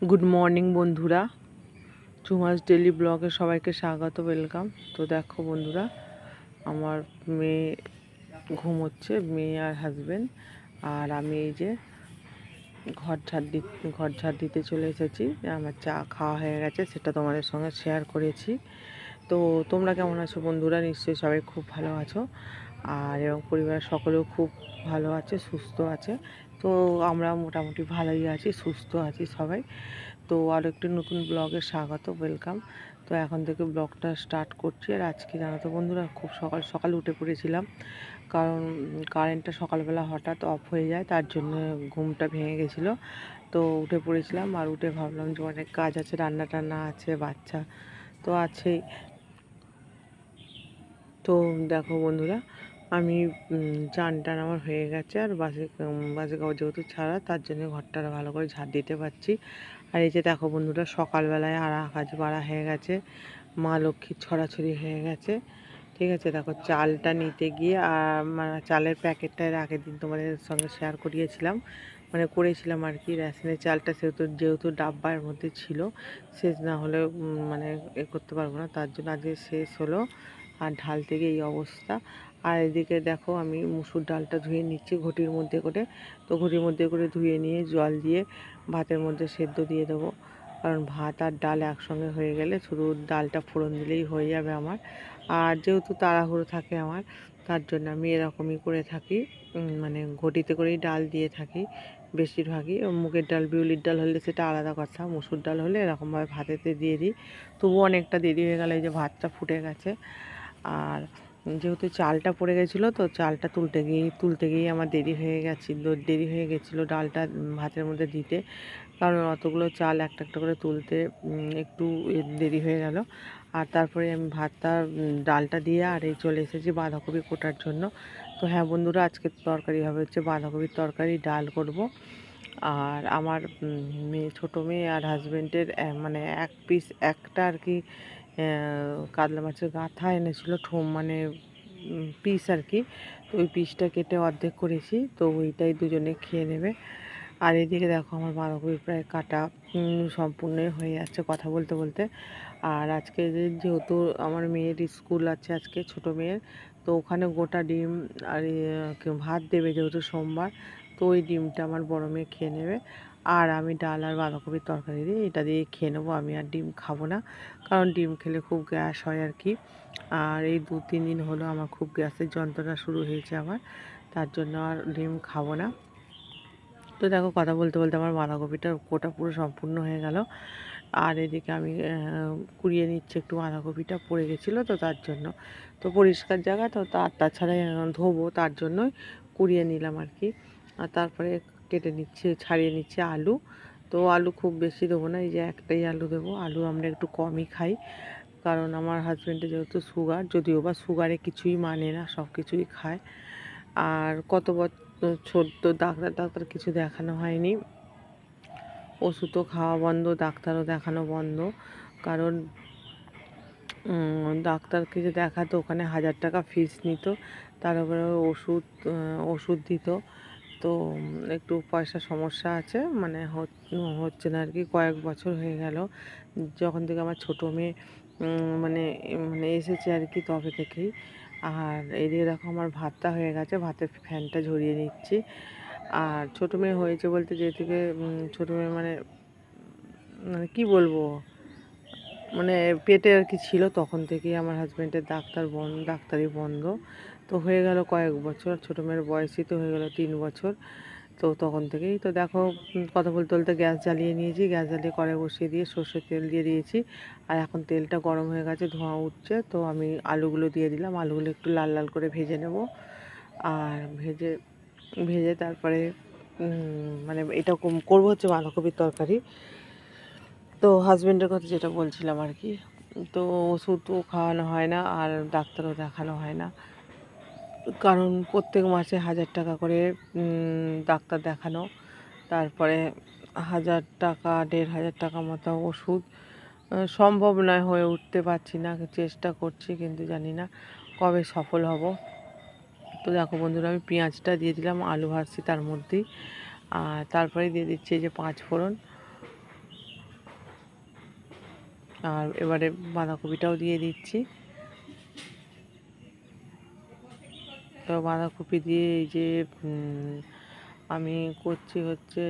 Good morning বন্ধুরা, চুমাস daily ব্লগে সবাইকে স্বাগত, ওয়েলকাম। তো দেখো বন্ধুরা, আমার মেয়ে ঘুমোচ্ছে, মেয়ে আর হাজবেন্ড, আর আমি এই যে ঘর ঝাড় দিতে চলে এসেছি। আমার চা খাওয়া হয়ে গেছে, সেটা তোমাদের সঙ্গে শেয়ার করেছি। তো তোমরা কেমন আছো বন্ধুরা? নিশ্চয়ই সবাই খুব ভালো আছো, আর এবং পরিবারের সকলেও খুব ভালো আছে, সুস্থ আছে। তো আমরা মোটামুটি ভালোই আছি, সুস্থ আছি সবাই। তো আর একটি নতুন ব্লগে স্বাগত, ওয়েলকাম। তো এখন থেকে ব্লগটা স্টার্ট করছি। আর আজকে জানো তো বন্ধুরা, খুব সকাল সকাল উঠে পড়েছিলাম, কারণ কারেন্টটা সকালবেলা হঠাৎ অফ হয়ে যায়, তার জন্য ঘুমটা ভেঙে গেছিলো। তো উঠে পড়েছিলাম, আর উঠে ভাবলাম যে অনেক কাজ আছে, রান্না টান্না আছে, বাচ্চা তো আছেই। তো দেখো বন্ধুরা, আমি চান টান আমার হয়ে গেছে, আর বাসি কাপড় যেহেতু ছাড়া, তার জন্য ঘরটা ভালো করে ঝাড় দিতে পারছি। আর এই যে দেখো বন্ধুরা, সকালবেলায় আর কাজ বাড়া হয়ে গেছে, মা লক্ষ্মীর ছড়াছড়ি হয়ে গেছে। ঠিক আছে, দেখো চালটা নিতে গিয়ে, আর মানে চালের প্যাকেটটা এর আগের দিন তোমাদের সঙ্গে শেয়ার করিয়েছিলাম, মানে করেছিলাম আর কি। রেশনের চালটা যেহেতু ডাব্বার মধ্যে ছিল, শেষ না হলে মানে করতে পারবো না, তার জন্য আজকে শেষ হলো, আর ঢাল থেকে এই অবস্থা। আর এদিকে দেখো, আমি মুসুর ডালটা ধুয়ে নিচ্ছি ঘটির মধ্যে করে। তো ঘটির মধ্যে করে ধুয়ে নিয়ে জল দিয়ে ভাতের মধ্যে সেদ্ধ দিয়ে দেবো, কারণ ভাত আর ডাল একসঙ্গে হয়ে গেলে শুধু ডালটা ফোড়ন দিলেই হয়ে যাবে আমার। আর যেহেতু তাড়াহুড়ো থাকে আমার, তার জন্য আমি এরকমই করে থাকি, মানে ঘটিতে করেই ডাল দিয়ে থাকি বেশিরভাগই। মুগের ডাল বিউলির ডাল হলে সেটা আলাদা কথা, মুসুর ডাল হলে এরকমভাবে ভাতেতে দিয়ে দিই। তবুও অনেকটা দেরি হয়ে গেলে এই যে ভাতটা ফুটে গেছে। আর যেহেতু চালটা পড়ে গেছিলো, তো চালটা তুলতে গিয়েই আমার দেরি হয়ে গেছিলো ডালটা ভাতের মধ্যে দিতে, কারণ অতগুলো চাল একটা একটা করে তুলতে একটু দেরি হয়ে গেল। আর তারপরে আমি ডালটা দিয়ে আর এই চলে এসেছি বাঁধাকপি কোটার জন্য। তো হ্যাঁ বন্ধুরা, আজকের তরকারি হবে হচ্ছে বাঁধাকপির তরকারি, ডাল করব। আর আমার ছোটো মেয়ে আর হাজব্যান্ডের মানে একটা আর কি কাতলা মাছের গাঁথা এনেছিল, মানে পিস আর কি। তো ওই পিসটা কেটে অর্ধেক করেছি, তো ওইটাই দুজনে খেয়ে নেবে। আর এদিকে দেখো, আমার বাঁধাকপি প্রায় কাটা সম্পূর্ণই হয়ে যাচ্ছে কথা বলতে বলতে। আর আজকে যেহেতু আমার মেয়ের স্কুল আছে আজকে, ছোটো মেয়ের, তো ওখানে গোটা ডিম আর ভাত দেবে যেহেতু সোমবার, তো ওই ডিমটা আমার বড় মেয়ে খেয়ে নেবে। আর আমি ডাল আর বাঁধাকপির তরকারি দিয়ে এটা দিয়ে খেয়ে নেবো। আমি আর ডিম খাবো না, কারণ ডিম খেলে খুব গ্যাস হয় আর কি। আর এই 2-3 দিন হলো আমার খুব গ্যাসের যন্ত্রণা শুরু হয়েছে আমার, তার জন্য আর ডিম খাবো না। তো দেখো, কথা বলতে বলতে আমার বাঁধাকপিটা কোটা পুরো সম্পূর্ণ হয়ে গেল। আর এদিকে আমি কুড়িয়ে নিচ্ছি, একটু বাঁধাকপিটা পড়ে গেছিলো তো তার জন্য। তো পরিষ্কার জায়গা তো, তাছাড়া ধোবো, তার জন্যই কুড়িয়ে নিলাম আর কি। আর তারপরে ছাড়িয়ে নিচ্ছি আলু। তো আলু খুব বেশি দেবো না, এই যে একটাই আলু দেবো। আলু আমরা একটু কমই খাই, কারণ আমার হাজব্যান্ডের যেহেতু সুগার, যদিও বা সুগারে কিছুই মানে না, সব কিছুই খায়। আর কত ছোট্ট ডাক্তার কিছু দেখানো হয়নি, ওষুধও খাওয়া বন্ধ, ডাক্তারও দেখানো বন্ধ, কারণ ডাক্তারকে যে দেখাতো ওখানে 1000 টাকা ফিস নিত, তার উপরে ওষুধ দিত। তো একটু পয়সার সমস্যা আছে, মানে হচ্ছে না আর কি। কয়েক বছর হয়ে গেল যখন থেকে আমার ছোটো মেয়ে মানে মানে এসেছে আর কি, তবে থেকেই। আর এদিকে দেখো, আমার ভাতটা হয়ে গেছে, ভাতের ফ্যানটা ঝরিয়ে নিচ্ছি। আর ছোটো মেয়ে হয়েছে বলতে, যে থেকে ছোটো মেয়ে মানে মানে কী বলবো, মানে পেটে আর কি ছিল, তখন থেকেই আমার হাজব্যান্ডের ডাক্তারি বন্ধ। তো হয়ে গেল কয়েক বছর, ছোটো মেয়ের বয়সই তো হয়ে গেল 3 বছর। তো তখন থেকেই তো দেখো, কথা বলতে বলতে গ্যাস জ্বালিয়ে নিয়েছি, গ্যাস জ্বালিয়ে কড়াই বসিয়ে দিয়ে সর্ষের তেল দিয়ে দিয়েছি। আর এখন তেলটা গরম হয়ে গেছে, ধোঁয়া উঠছে, তো আমি আলুগুলো দিয়ে দিলাম। আলুগুলো একটু লাল লাল করে ভেজে নেব। আর ভেজে তারপরে মানে এটা করবো হচ্ছে বাঁধাকপির তরকারি। তো হাজব্যান্ডের কথা যেটা বলছিলাম আর কি, তো ওষুধও খাওয়ানো হয় না, আর ডাক্তারও দেখানো হয় না, কারণ প্রত্যেক মাসে 1000 টাকা করে ডাক্তার দেখানো, তারপরে 1000 টাকা 1500 টাকা মতো ওষুধ। সম্ভব নয়, হয়ে উঠতে পারছি না, চেষ্টা করছি, কিন্তু জানি না কবে সফল হব। তো দেখো বন্ধুরা, আমি পেঁয়াজটা দিয়ে দিলাম, আলু ভাজছি তার মধ্যেই। আর তারপরে দিয়ে দিচ্ছি এই যে 5 ফোড়ন। আর এবারে বাঁধাকপিটাও দিয়ে দিচ্ছি। তো বাঁধাকপি দিয়ে এই যে আমি করছি হচ্ছে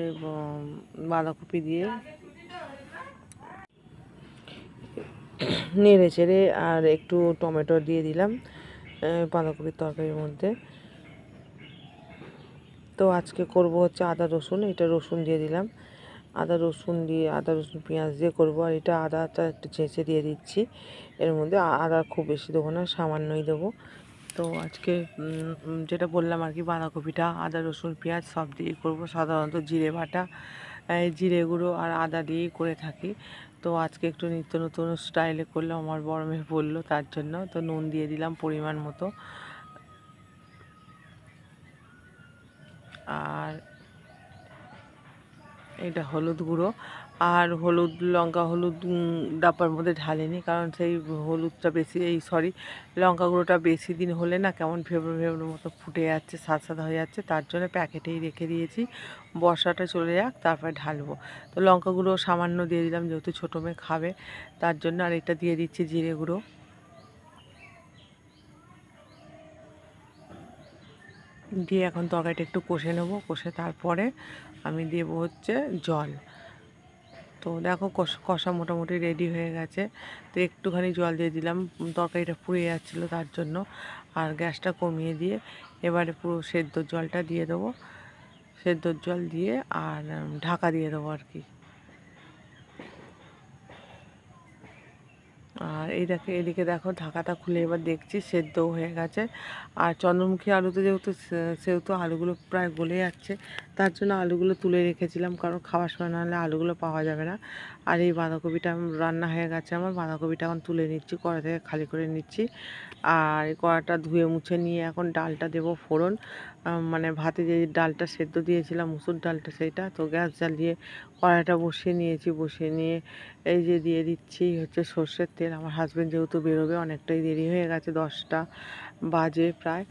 বাঁধাকপি দিয়ে নেড়ে চেড়ে আর একটু টমেটো দিয়ে দিলাম বাঁধাকপির তরকারির মধ্যে। তো আজকে করব হচ্ছে আদা রসুন, এটা রসুন দিয়ে দিলাম, আদা রসুন পেঁয়াজ দিয়ে করব। আর এটা আদাটা একটু ছেঁচে দিয়ে দিচ্ছি এর মধ্যে, আদা খুব বেশি দেবো না, সামান্যই দেবো। তো আজকে যেটা বললাম আর কি, বাঁধাকপিটা আদা রসুন পেঁয়াজ সব দিয়েই করবো। সাধারণত জিরে বাটা, জিরে গুঁড়ো আর আদা দিয়েই করে থাকি। তো আজকে একটু নিত্য নতুন স্টাইলে করলাম, আমার বড় মেয়ে বললো তার জন্য। তো নুন দিয়ে দিলাম পরিমাণ মতো, আর এটা হলুদ গুঁড়ো। আর হলুদ ডাব্বার মধ্যে ঢালিনি, কারণ সেই হলুদটা বেশি লঙ্কা গুঁড়োটা বেশি দিন হলে না কেমন ফেবড়ো ফেবড়ো মতো ফুটে যাচ্ছে, সাদা হয়ে যাচ্ছে। তার জন্য প্যাকেটেই রেখে দিয়েছি, বর্ষাটা চলে যাক তারপরে ঢালবো। তো লঙ্কা গুঁড়ো সামান্য দিয়ে দিলাম, যেহেতু ছোটো মেয়ে খাবে তার জন্য। আর এটা দিয়ে দিচ্ছি জিরে গুঁড়ো। দিয়ে এখন তরকারিটা একটু কষে নেবো, কষে তারপরে আমি দেবো হচ্ছে জল। তো দেখো কষা মোটামুটি রেডি হয়ে গেছে। তো একটুখানি জল দিয়ে দিলাম, তরকারিটা পুড়ে যাচ্ছিলো তার জন্য। আর গ্যাসটা কমিয়ে দিয়ে এবারে পুরো সেদ্ধর জলটা দিয়ে দেবো, সেদ্ধর জল দিয়ে আর ঢাকা দিয়ে দেবো আর কি। আর এদিকে দেখো ঢাকাটা খুলে এবার দেখছি সেদ্ধও হয়ে গেছে। আর চন্দ্রমুখী আলুতে সেহেতু আলুগুলো প্রায় গলে যাচ্ছে, তার জন্য আলুগুলো তুলে রেখেছিলাম, কারণ খাওয়ার সময় নাহলে আলুগুলো পাওয়া যাবে না। আর এই বাঁধাকপিটা রান্না হয়ে গেছে আমার, বাঁধাকপিটা এখন তুলে নিচ্ছি, কড়া থেকে খালি করে নিচ্ছি। আর কড়াটা ধুয়ে মুছে নিয়ে এখন ডালটা দেবো ফোড়ন। মানে ভাতে যে ডালটা সেদ্ধ দিয়েছিলাম, মুসুর ডালটা, সেইটা। তো গ্যাস জ্বালিয়ে কড়াইটা বসিয়ে নিয়েছি, বসিয়ে নিয়ে এই যে দিয়ে দিচ্ছি হচ্ছে সর্ষের তেল। আমার হাজব্যান্ড যেহেতু বেরোবে, অনেকটাই দেরি হয়ে গেছে, 10টা বাজে প্রায়,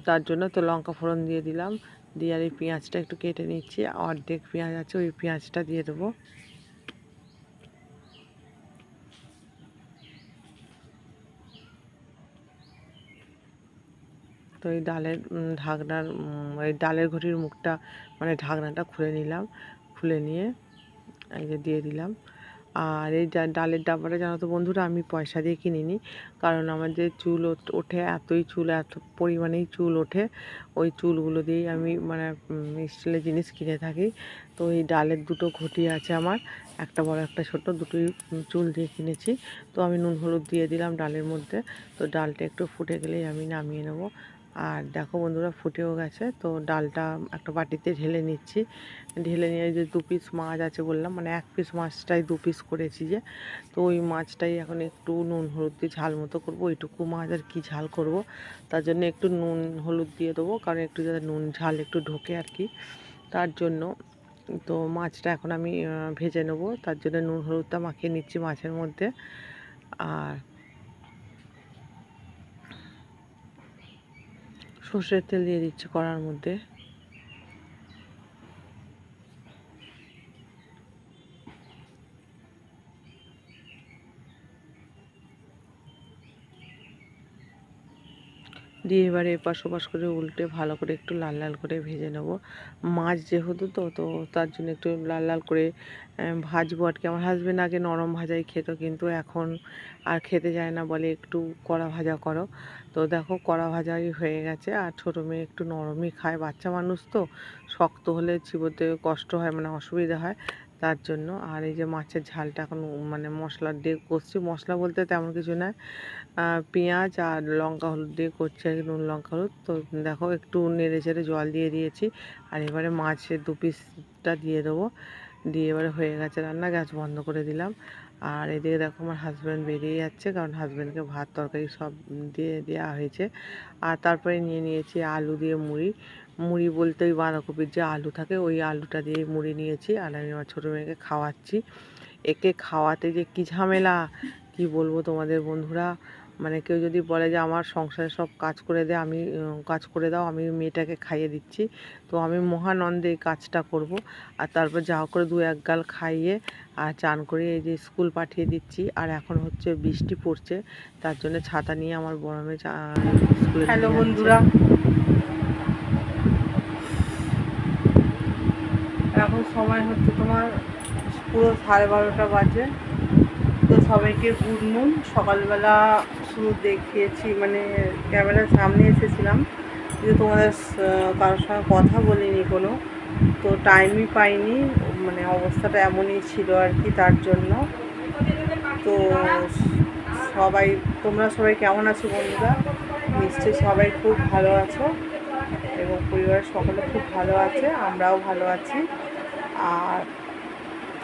তার জন্য। তো লঙ্কা ফোড়ন দিয়ে দিলাম, দিয়ে আর এই পেঁয়াজটা একটু কেটে নিচ্ছি, অর্ধেক পেঁয়াজ আছে, ওই পেঁয়াজটা দিয়ে দেবো। তো এই ডালের এই ডালের ঘটির মুখটা মানে ঢাকনাটা খুলে নিলাম, খুলে নিয়ে এই যে দিয়ে দিলাম। আর এই ডালের ডাব্বাটা জানো তো বন্ধুরা, আমি পয়সা দিয়ে কিনিনি, কারণ আমার যে চুল ওঠে, এত পরিমাণেই চুল ওঠে, ওই চুলগুলো দিয়েই আমি মানে স্টিলের জিনিস কিনে থাকি। তো এই ডালের দুটো ঘটি আছে আমার, একটা বড় একটা ছোট, দুটোই চুল দিয়ে কিনেছি। তো আমি নুন হলুদ দিয়ে দিলাম ডালের মধ্যে। তো ডালটা একটু ফুটে গেলেই আমি নামিয়ে নেব। আর দেখো বন্ধুরা, ফুটেও গেছে। তো ডালটা একটা বাটিতে ঢেলে নিচ্ছি, ঢেলে নিয়ে যে 2 পিস মাছ আছে বললাম, মানে 1 পিস মাছটাই 2 পিস করেছি যে। তো ওই মাছটাই এখন একটু নুন হলুদ দিয়ে ঝাল মতো করবো। ওইটুকু মাছ আর কি ঝাল করব, তার জন্য একটু নুন হলুদ দিয়ে দেবো, কারণ একটু যাতে নুন ঝাল একটু ঢোকে আর কি, তার জন্য। তো মাছটা এখন আমি ভেজে নেবো, তার জন্য নুন হলুদটা মাখিয়ে নিচ্ছি মাছের মধ্যে। আর সর্ষের তেল দিয়ে দিচ্ছি কড়ার মধ্যে। দিয়ে এবারে এপাশ ওপাশ করে উল্টে ভালো করে একটু লাল লাল করে ভেজে নেব। মাছ যেহেতু, তো তার জন্য একটু লাল লাল করে ভাজবো আর কি। আমার হাজবেন্ড আগে নরম ভাজাই খেত, কিন্তু এখন আর খেতে যায় না, বলে একটু কড়া ভাজা করো। তো দেখো কড়া ভাজাই হয়ে গেছে। আর ছোটো মেয়ে একটু নরমই খায়, বাচ্চা মানুষ তো, শক্ত হলে চিবোতে কষ্ট হয়, মানে অসুবিধা হয়, তার জন্য। আর এই যে মাছের ঝালটা এখন মানে মশলা দিয়ে কষছি, মশলা বলতে তেমন কিছু নয়, পেঁয়াজ আর লঙ্কা হলুদ দিয়ে করছি আর কি, নুন লঙ্কা হলুদ। তো দেখো একটু নেড়ে চেড়ে জল দিয়ে দিয়েছি। আর এবারে মাছের 2 পিসটা দিয়ে দেবো, দিয়ে এবারে হয়ে গেছে রান্না, গ্যাস বন্ধ করে দিলাম। আর এদিকে দেখো আমার হাজব্যান্ড বেরিয়ে যাচ্ছে, কারণ হাজব্যান্ডকে ভাত তরকারি সব দিয়ে দেওয়া হয়েছে। আর তারপরে নিয়ে নিয়েছি আলু দিয়ে মুড়ি, মুড়ি বলতে ওই বাঁধাকপির যে আলু থাকে, ওই আলুটা দিয়ে মুড়ি নিয়েছি। আর আমি আমার ছোটো মেয়েকে খাওয়াচ্ছি। একে খাওয়াতে যে কী ঝামেলা, কি বলবো তোমাদের বন্ধুরা, মানে কেউ যদি বলে যে আমার সংসারে সব কাজ করে দে, আমি কাজ করে দাও, আমি মেয়েটাকে খাইয়ে দিচ্ছি, তো আমি মহানন্দে এই কাজটা করব। আর তারপর যা হোক করে 2-1 গাল খাইয়ে আর চান করে এই যে স্কুল পাঠিয়ে দিচ্ছি। আর এখন হচ্ছে বৃষ্টি পড়ছে, তার জন্য ছাতা নিয়ে আমার বড় মেয়ে স্কুলে। হ্যালো বন্ধুরা, এখন সময় হচ্ছে তোমার পুরো 12:30 বাজে। তো সবাইকে গুড নুন। সকালবেলা শুরু দেখিয়েছি, মানে ক্যামেরার সামনে এসেছিলাম, কিন্তু তোমাদের কারোর সঙ্গে কথা বলিনি কোনো, তো টাইমই পাইনি, মানে অবস্থাটা এমনই ছিল আর কি, তার জন্য। তো তোমরা সবাই কেমন আছো বন্ধুরা? নিশ্চয়ই সবাই খুব ভালো আছো এবং পরিবারের সকলে খুব ভালো আছে, আমরাও ভালো আছি।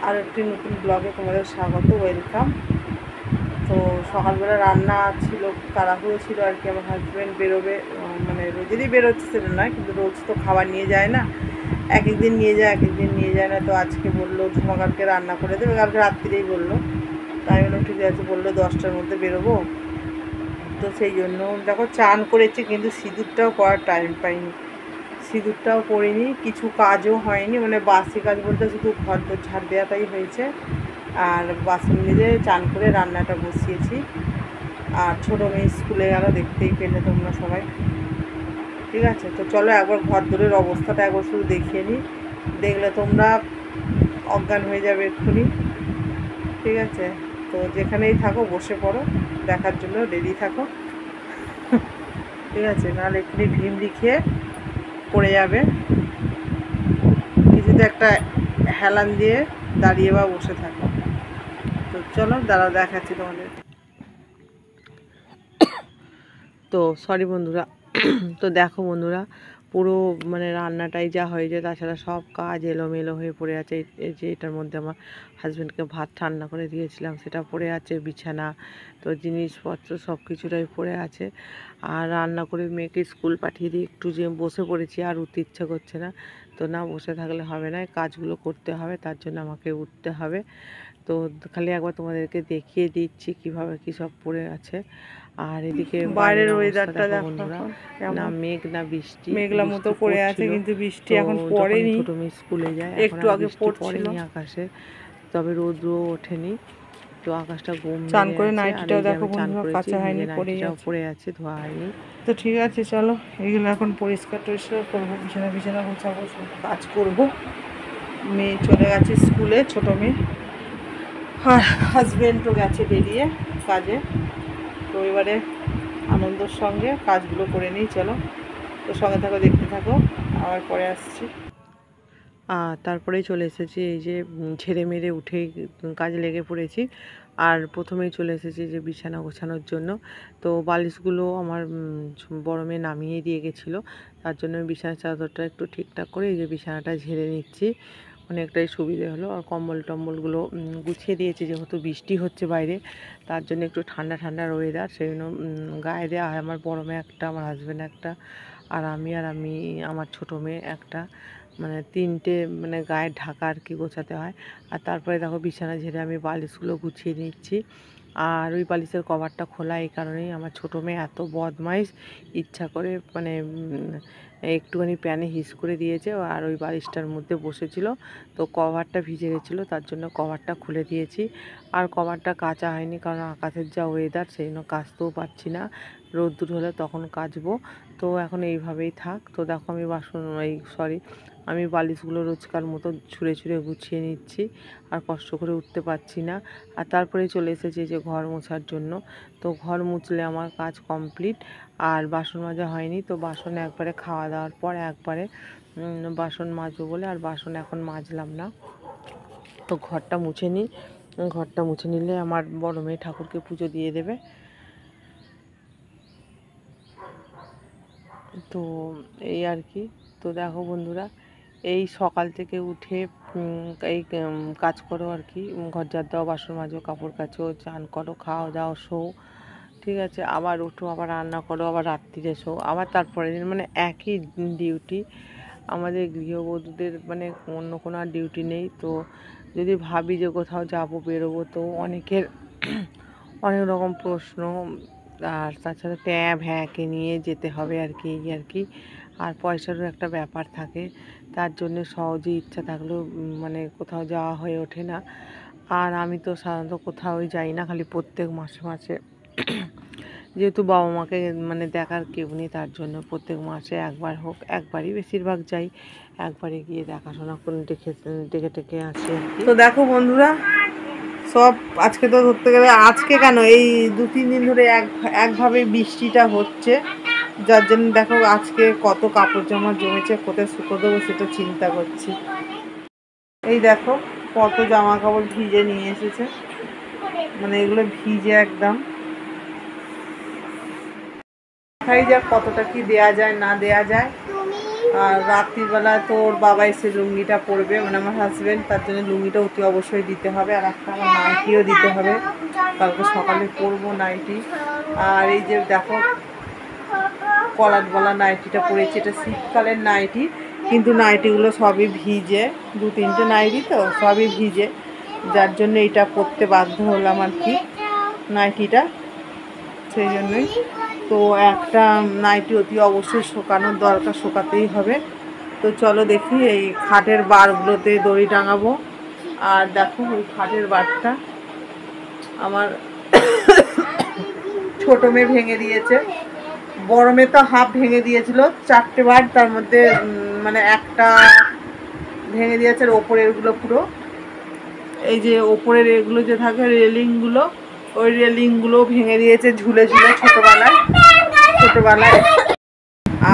আর একটি নতুন ব্লগে তোমাদের স্বাগত, ওয়েলকাম। তো সকালবেলা রান্না ছিল, তাড়াহুড়ো ছিল আর কি। আমার হাজব্যান্ড বেরোবে, মানে রোজেরই বেরোচ্ছে সেটা নয়, কিন্তু রোজ তো খাবার নিয়ে যায় না, এক একদিন নিয়ে যায়, এক একদিন নিয়ে যায় না। তো আজকে বললো ঝুমা কালকে রান্না করে দেবে, কালকে রাত্রিরেই বললো। তাই বললাম ঠিক আছে, বললো 10টার মধ্যে বেরোবো। তো সেই জন্য দেখো চান করেছি, কিন্তু সিঁদুরটাও করার টাইম পাইনি, সিঁদুরটাও পরিনি, কিছু কাজও হয়নি, মানে বাসি কাজ বলতে শুধু ঘর দর ঝাড় দেওয়াটাই হয়েছে। আর বাসন মেজে চান করে রান্নাটা বসিয়েছি। আর ছোটো মেয়ে স্কুলে গেল, দেখতেই পেলে তোমরা সবাই। ঠিক আছে, তো চলো একবার ঘর দরের অবস্থাটা একবার শুধু দেখিয়ে নিই, দেখলে তোমরা অজ্ঞান হয়ে যাবে এক্ষুনি। ঠিক আছে, তো যেখানেই থাকো বসে পড়ো, দেখার জন্য রেডি থাকো। ঠিক আছে, নাহলে এক্ষুনি ভীম লিখে পড়ে যাবে। কিছুতে একটা হেলান দিয়ে দাঁড়িয়ে বা বসে থাকো। তো চলো দাঁড়াও, দেখাচ্ছি তোমাদের। তো সরি বন্ধুরা। তো দেখো বন্ধুরা, পুরো মানে রান্নাটাই যা হয়ে যায়, তাছাড়া সব কাজ এলোমেলো হয়ে পড়ে আছে। এই যে এটার মধ্যে আমার হাজব্যান্ডকে ভাত ঠান্ডা করে দিয়েছিলাম, সেটা পড়ে আছে, বিছানা, তো জিনিসপত্র সব কিছুটাই পড়ে আছে। আর রান্না করে মেয়েকে স্কুল পাঠিয়ে দিয়ে একটু যে বসে পড়েছি, আর উঠতে ইচ্ছে করছে না। তো না বসে থাকলে হবে না, কাজগুলো করতে হবে, তার জন্য আমাকে উঠতে হবে। তো খালি একবার তোমাদেরকে দেখিয়ে দিচ্ছি কিভাবে কি সব পড়ে আছে। আর এদিকে বাইরের ওয়েদারটা দেখো বন্ধুরা, না মেঘ না বৃষ্টি, মেঘলা মতো করে আছে, কিন্তু বৃষ্টি এখন পড়েনি। ছোট মেয়ে স্কুলে যায়, একটু আগে পড়েনি আকাশে, তবে রোদ্র ওঠেনি। তো আকাশটা ঘুম চান করে আছে। আর নাইটিটাও এই যে দেখো আমি চান বন্ধুরা, করেছি, কাঁচা হয়নি, নাইটিটাও পড়ে আছে, ধোয়া হয়নি। তো ঠিক আছে, চলো এগুলো এখন পরিষ্কার টরিষ্কার করবো, বিছানা বিছানা গোছাবো, সব কাজ করবো। মেয়ে চলে গেছে স্কুলে, ছোটো মেয়ে, আর হাজব্যান্ডও গেছে বেরিয়ে কাজে। তো এবারে আনন্দের সঙ্গে কাজগুলো করে নিই, চলো। তো সঙ্গে থাকো, দেখতে থাকো, আবার পরে আসছি। তারপরেই চলে এসেছি, এই যে ঝেড়ে মেরে উঠেই কাজে লেগে পড়েছি। আর প্রথমেই চলে এসেছি যে বিছানা গোছানোর জন্য। তো বালিশগুলো আমার বড় মেয়ে নামিয়ে দিয়ে গেছিলো, তার জন্য আমি বিছানার চাদরটা একটু ঠিকঠাক করে এই যে বিছানাটা ঝেড়ে নিচ্ছি, অনেকটাই সুবিধে হলো। আর কম্বল টম্বলগুলো গুছিয়ে দিয়েছি, যেহেতু বৃষ্টি হচ্ছে বাইরে, তার জন্য একটু ঠান্ডা ঠান্ডা ওয়েদার, সেই জন্য গায়ে দেওয়া হয়। আমার বড় মেয়ে একটা, আমার হাজব্যান্ড একটা, আর আমি আমার ছোটো মেয়ে একটা, মানে 3টে মানে গায়ে ঢাকা আর কি গোছাতে হয়। আর তারপরে দেখো বিছানা ঝেড়ে আমি বালিশগুলো গুছিয়ে নিচ্ছি। আর ওই বালিশের কভারটা খোলা এই কারণেই, আমার ছোটো মেয়ে এত বদমাইশ, ইচ্ছা করে মানে একটুখানি প্যানে হিস করে দিয়েছে, আর ওই বালিশটার মধ্যে বসেছিল, তো কভারটা ভিজে গেছিলো, তার জন্য কভারটা খুলে দিয়েছি। আর কভারটা কাচা হয়নি, কারণ আকাশের যা ওয়েদার, সেই জন্য কাচতেও পারছি না, রোদ্দুর হলে তখন কাচবো। তো এখন এইভাবেই থাক। তো দেখো আমি আমি বালিশগুলো রোজকার মতো ছুঁড়ে ছুঁড়ে গুছিয়ে নিচ্ছি, আর কষ্ট করে উঠতে পারছি না। আর তারপরে চলে এসেছি যে ঘর মোছার জন্য। তো ঘর মুছলে আমার কাজ কমপ্লিট। আর বাসন মাজা হয়নি, তো বাসন একবারে খাওয়া দাওয়ার পর একবারে বাসন মাজবো বলে আর বাসন এখন মাজলাম না। তো ঘরটা মুছে নিই, ঘরটা মুছে নিলে আমার বড় মেয়ে ঠাকুরকে পুজো দিয়ে দেবে। তো এই আর কি। তো দেখো বন্ধুরা, এই সকাল থেকে উঠে এই কাজ করো আর কি, ঘর ঝাড় দাও, বাসন মাজো, কাপড় কাচো, চান করো, খাওয়া দাও, শো, ঠিক আছে, আবার উঠো, আবার রান্না করো, আবার রাত্রিরে শো, আবার তারপরের দিন, মানে একই ডিউটি আমাদের গৃহবধূদের, মানে অন্য কোনো আর ডিউটি নেই। তো যদি ভাবি যে কোথাও যাবো, বেরোবো, তো অনেকের অনেক রকম প্রশ্ন আর তাছাড়া ট্যাব হ্যাঁকে নিয়ে যেতে হবে আর কি, এই আর কি। আর পয়সারও একটা ব্যাপার থাকে, তার জন্য সহজে ইচ্ছা থাকলেও মানে কোথাও যাওয়া হয়ে ওঠে না। আর আমি তো সাধারণত কোথাও যাই না, খালি প্রত্যেক মাসে মাসে যেহেতু বাবা মাকে মানে দেখার কেউ নেই, তার জন্য প্রত্যেক মাসে একবার হোক, একবারই বেশিরভাগ যাই, একবারে গিয়ে দেখাশোনা করে ডেকে টেকে আসি আর কি। তো দেখো বন্ধুরা, সব আজকে তো ধরতে গেলে আজকে কেন এই 2-3 দিন ধরে একভাবে বৃষ্টিটা হচ্ছে, যার জন্য দেখো আজকে কত কাপড় জামা জমেছে, কোথায় শুকো দেবো সেটা চিন্তা করছি। এই দেখো কত জামা কাপড় ভিজে নিয়ে এসেছে, মানে এগুলো ভিজে একদম। দেখাই যাক কতটা কি দেয়া যায় না দেয়া যায়। আর রাত্রিবেলা তো ওর বাবা এসে লুঙ্গিটা পরবে, মানে আমার হাজব্যান্ড, তার জন্য লুঙ্গিটা অতি অবশ্যই দিতে হবে। আর একটা আমার নাইটিও দিতে হবে, কালকে সকালে পরবো নাইটি। আর এই যে দেখো কলার গলা নাইটিটা পরেছি, এটা শীতকালের নাইটি, কিন্তু নাইটিগুলো সবই ভিজে, 2-3টে নাইটি তো সবই ভিজে, যার জন্য এটা পরতে বাধ্য হলাম আর কি নাইটিটা, সেই জন্যই। তো একটা নাইটি অতি অবশ্যই শুকানোর দরকার, শুকাতেই হবে। তো চলো দেখি, এই খাটের বারগুলোতে দড়ি টাঙাবো। আর দেখো ওই খাটের বারটা আমার ছোট মেয়ে ভেঙে দিয়েছে, বড় মেয়ে তো হাফ ভেঙে দিয়েছিল, 4টে বার, তার মধ্যে মানে একটা ভেঙে দিয়েছে। আর ওপরেরগুলো পুরো, এই যে ওপরের এগুলো যে থাকে রেলিংগুলো, ওই রেলিংগুলো ভেঙে দিয়েছে ঝুলে ঝুলে ছোটোবেলায়।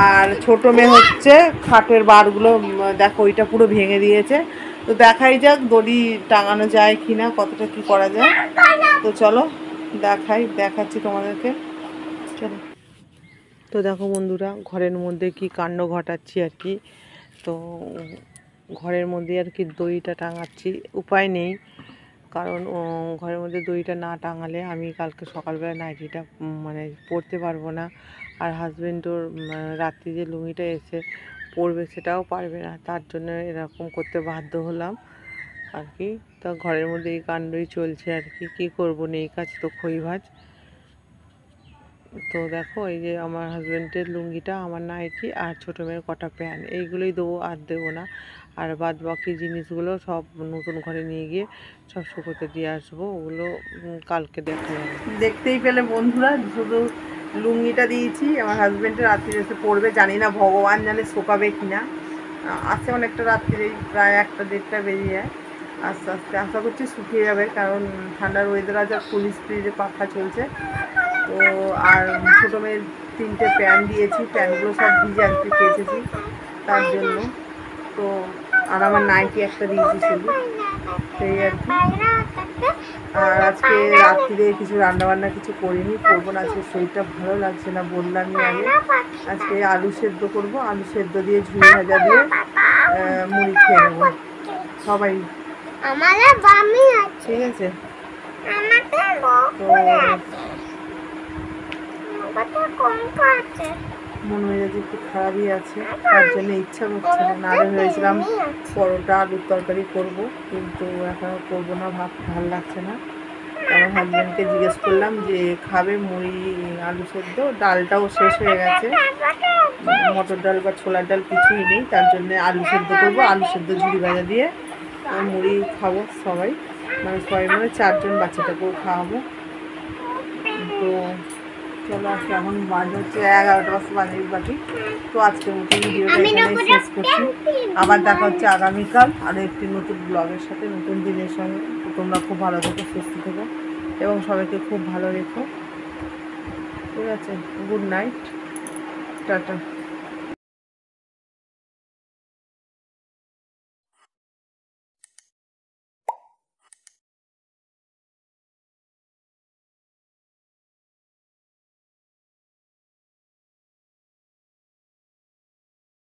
আর ছোটো মেয়ে হচ্ছে খাটের বারগুলো দেখো ওইটা পুরো ভেঙে দিয়েছে। তো দেখাই যাক দড়ি টাঙানো যায় কি না, কতটা কি করা যায়। তো চলো দেখাচ্ছি তোমাদেরকে, চলো। তো দেখো বন্ধুরা, ঘরের মধ্যে কি কাণ্ড ঘটাচ্ছি আর কি। তো ঘরের মধ্যে আর কি দড়িটা টাঙাচ্ছি, উপায় নেই, কারণ ঘরের মধ্যে দড়িটা না টাঙালে আমি কালকে সকালবেলা নাইটিটা মানে পরতে পারবো না। আর হাজব্যান্ডও রাত্রি যে লুঙ্গিটা এসে পরবে সেটাও পারবে না, তার জন্য এরকম করতে বাধ্য হলাম আর কি। তো ঘরের মধ্যে এই কাণ্ডই চলছে আর কি, কী করবো, নেই কাজ তো খই ভাজ। তো দেখো এই যে আমার হাজব্যান্ডের লুঙ্গিটা, আমার নাইটি আর ছোটো মেয়ের কটা প্যান্ট, এইগুলোই দেবো, আর দেবো না। আর বাদ বাকি জিনিসগুলো সব নতুন ঘরে নিয়ে গিয়ে সব শুকোতে দিয়ে আসবো, ওগুলো কালকে দেখা যাবে। দেখতেই পেলে বন্ধুরা, শুধু লুঙ্গিটা দিয়েছি, আমার হাজব্যান্ডের রাত্রি এসে পড়বে, জানি না ভগবান জানে শোকাবে কিনা। আসে অনেকটা রাত্রিরে, প্রায় 1-1:30 বেজে যায়। আস্তে আস্তে আশা করছি শুকিয়ে যাবে, কারণ ঠান্ডার ওয়েদার আছে, ফুল স্পিডে পাখা চলছে। তো আর ছোটো মেয়ের 3টে প্যান্ট দিয়েছি, প্যান্টগুলো সব ভিজে আজকে কেচেছি তার জন্য। তো আর আমার নাইটি একটা দিয়েছি শুধু, সেই আর কি। আর আজকে রাত্রিরে কিছু রান্নাবান্না কিছু করিনি, করবো না, আজকে শরীরটা ভালো লাগছে না, বললামই আগে। আজকে আলু সেদ্ধ করবো, আলু সেদ্ধ দিয়ে ঝুড়ি ভাজা দিয়ে মুড়ি খেয়ে নেবো সবাই, ঠিক আছে। তো মন মেজাজ একটু খারাপই আছে, তার জন্য ইচ্ছা করছে না। নাড়ে হয়েছিলাম পরোটা আলুর তরকারি করব, কিন্তু এখন করবো না, ভালো লাগছে না। আমার হাজব্যান্ডকে জিজ্ঞেস করলাম যে খাবে মুড়ি আলু সেদ্ধ, ডালটাও শেষ হয়ে গেছে, মটর ডাল বা ছোলার ডাল কিছুই নেই, তার জন্য আলু সেদ্ধ করবো, আলু সেদ্ধ ঝুড়ি ভাজা দিয়ে মুড়ি খাবো সবাই, মানে সবাই মানে 4 জন, বাচ্চাটাকেও খাওয়াবো। তো চলো আজকে এখন বাজে হচ্ছে 11টা বাজে বাকি। তো আজকের মতো ভিডিওটা এখানে শেষ করছি, আবার দেখা হচ্ছে আগামীকাল আরও একটি নতুন ব্লগের সাথে, নতুন দিনের সঙ্গে। তোমরা খুব ভালো থেকো, সুস্থ থেকো এবং সবাইকে খুব ভালো রেখো, ঠিক আছে। Good night, tata.